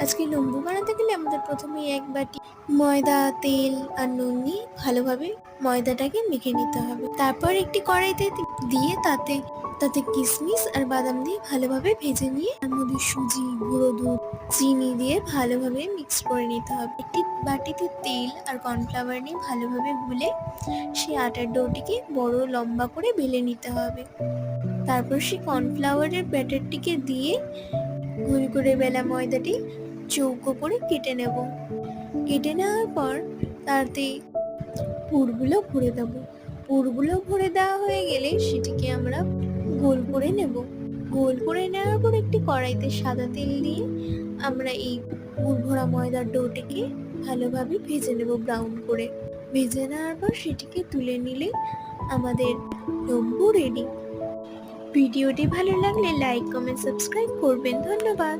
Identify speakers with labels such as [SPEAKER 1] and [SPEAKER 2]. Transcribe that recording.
[SPEAKER 1] আজকে লম্বু বানাতে গেলে আমাদের প্রথমে এক বাটি ময়দা, তেল আর নুন নিয়ে ভালোভাবে ময়দাটাকে মেখে নিতে হবে। তারপর একটি কড়াইতে দিয়ে তাতে কিশমিশ আর বাদাম দিয়ে ভালোভাবে ভেজে নিয়ে তার মধ্যে সুজি, গুঁড়ো দুধ, চিনি দিয়ে ভালোভাবে মিক্স করে নিতে হবে। একটি বাটিতে তেল আর কর্নফ্লাওয়ার নিয়ে ভালোভাবে গুলে সেই আটার ডোটিকে বড় লম্বা করে বেলে নিতে হবে। তারপর সেই কর্নফ্লাওয়ারের ব্যাটারটিকে দিয়ে গোল করে বেলা ময়দাটি চৌকো করে কেটে নেব। কেটে নেওয়ার পর তাতে পুরগুলো ভরে দেব। পুরগুলো ভরে দেওয়া হয়ে গেলে সেটিকে আমরা গোল করে নেব। গোল করে নেওয়ার পর একটি কড়াইতে সাদা তেল দিয়ে আমরা এই পুর ভরা ময়দার ডোটিকে ভালোভাবে ভেজে নেব ব্রাউন করে। ভেজে নেওয়ার পর সেটিকে তুলে নিলে আমাদের লম্বু রেডি। ভিডিওটি ভালো লাগলে লাইক, কমেন্ট, সাবস্ক্রাইব করবেন। ধন্যবাদ।